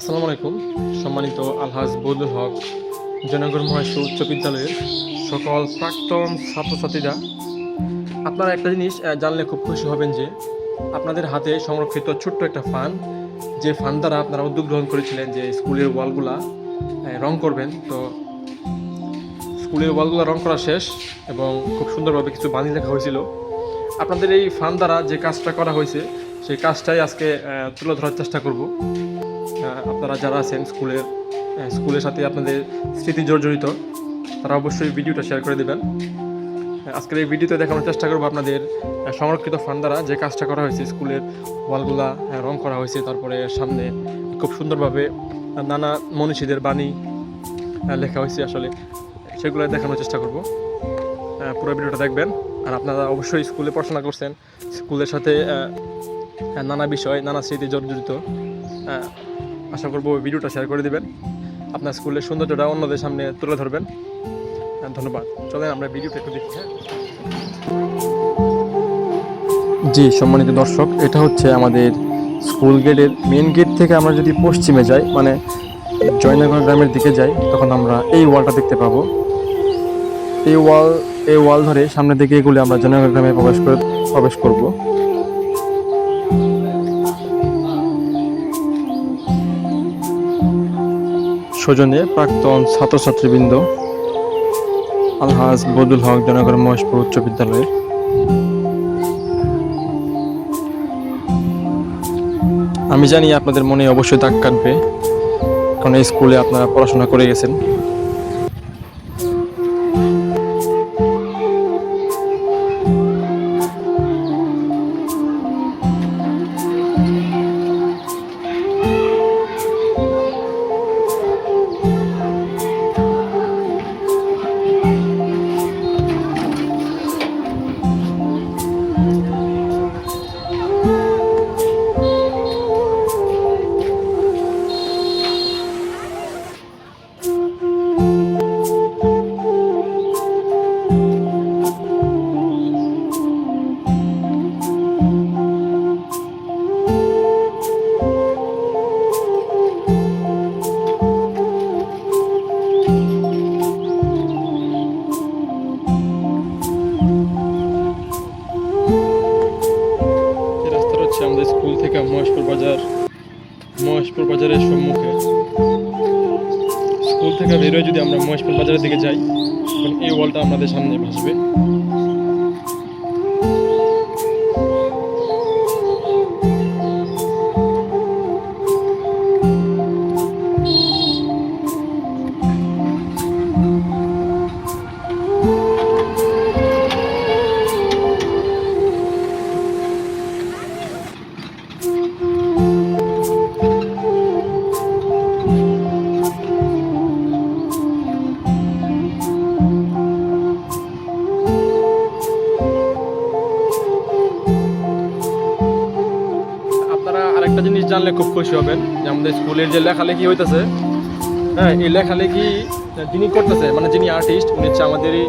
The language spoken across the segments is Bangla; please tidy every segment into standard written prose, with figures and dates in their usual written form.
আসসালামু আলাইকুম। সম্মানিত আলহাজ বদুল হক জয়নগর মহেশ উচ্চ বিদ্যালয়ের সকল প্রাক্তন ছাত্রছাত্রীরা, আপনারা একটা জিনিস জানলে খুব খুশি হবেন যে আপনাদের হাতে সংরক্ষিত ছোট্ট একটা ফান্ড, যে ফান্ড দ্বারা আপনারা উদ্যোগ গ্রহণ করেছিলেন যে স্কুলের ওয়ালগুলা রং করবেন। তো স্কুলের ওয়ালগুলো রং করা শেষ এবং খুব সুন্দরভাবে কিছু বাণী লেখা হয়েছিল। আপনাদের এই ফান্ড দ্বারা যে কাজটা করা হয়েছে সেই কাজটাই আজকে তুলে ধরার চেষ্টা করব। আপনারা যারা আছেন স্কুলের সাথে আপনাদের স্মৃতি জর্জরিত, তারা অবশ্যই ভিডিওটা শেয়ার করে দেবেন। আজকের এই ভিডিওতে দেখানোর চেষ্টা করবো আপনাদের সংরক্ষিত ফান্ড দ্বারা যে কাজটা করা হয়েছে, স্কুলের ওয়ালগুলা রং করা হয়েছে, তারপরে সামনে খুব সুন্দরভাবে নানা মনীষীদের বাণী লেখা হয়েছে, আসলে সেগুলো দেখানোর চেষ্টা করব। পুরো ভিডিওটা দেখবেন। আর আপনারা অবশ্যই স্কুলে পড়াশোনা করছেন, স্কুলের সাথে নানা বিষয়, নানা স্মৃতি জর্জরিত। আশা করবো ভিডিওটা শেয়ার করে দিবেন, আপনার স্কুলের সৌন্দর্যটা অন্যদের সামনে তুলে ধরবেন। ধন্যবাদ। চলেন আমরা ভিডিওটা একটু দেখি। জি সম্মানিত দর্শক, এটা হচ্ছে আমাদের স্কুল গেটের মেন গেট থেকে আমরা যদি পশ্চিমে যাই, মানে জয়নগর গ্রামের দিকে যাই, তখন আমরা এই ওয়ালটা দেখতে পাবো। এই ওয়াল ধরে সামনের দিকে এগুলি আমরা জয়নগর গ্রামে প্রবেশ করব। সৌজন্যে প্রাক্তন ছাত্রছাত্রীবৃন্দ, আলহাজ বদুল হক জয়নগর মহেশপুর উচ্চ বিদ্যালয়ের। আমি জানি আপনাদের মনে অবশ্যই দাগ কাটবে, কারণ এই স্কুলে আপনারা পড়াশোনা করে গেছেন। আমাদের স্কুল থেকে মহেশপুর বাজারের সম্মুখে, স্কুল থেকে বেরোয় যদি আমরা মহেশপুর বাজারের দিকে যাই, তখন এই ওয়ালটা আমাদের সামনে ভাসবে। আরেকটা জিনিস জানলে খুব খুশি হবেন যে আমাদের স্কুলের যে লেখালেখি হইতেছে, হ্যাঁ, এই লেখালেখি যিনি করতেছে, মানে যিনি আর্টিস্ট, উনি হচ্ছে আমাদেরই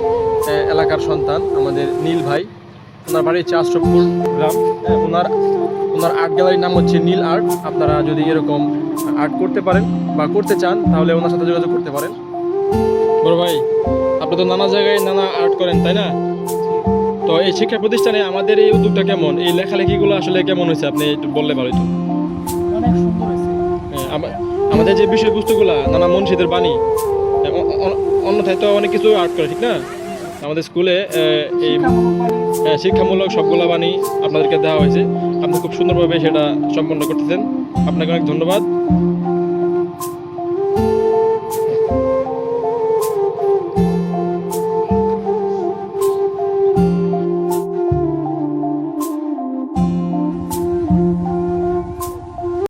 এলাকার সন্তান, আমাদের নীল ভাই। ওনার বাড়ি হচ্ছে আশরফপুর গ্রাম। ওনার আর্ট গ্যালারির নাম হচ্ছে নীল আর্ট। আপনারা যদি এরকম আর্ট করতে পারেন বা করতে চান, তাহলে ওনার সাথে যোগাযোগ করতে পারেন। বড় ভাই, আপনি তো নানা জায়গায় নানা আর্ট করেন, তাই না? তো এই শিক্ষা প্রতিষ্ঠানে আমাদের এই উদ্যোগটা কেমন, এই লেখালেখিগুলো আসলে কেমন হয়েছে, আপনি একটু বললে ভালো হতো। অনেক সুন্দর হয়েছে। আমাদের যে বিষয়বস্তুগুলা, নানা মনীষীদের বাণী, অন্যথায় তো অনেক কিছু আর্ট করে, ঠিক না? আমাদের স্কুলে এই শিক্ষামূলক সবগুলা বাণী আপনাদেরকে দেওয়া হয়েছে। আপনি খুব সুন্দরভাবে সেটা সম্পন্ন করতেছেন। আপনাকে অনেক ধন্যবাদ।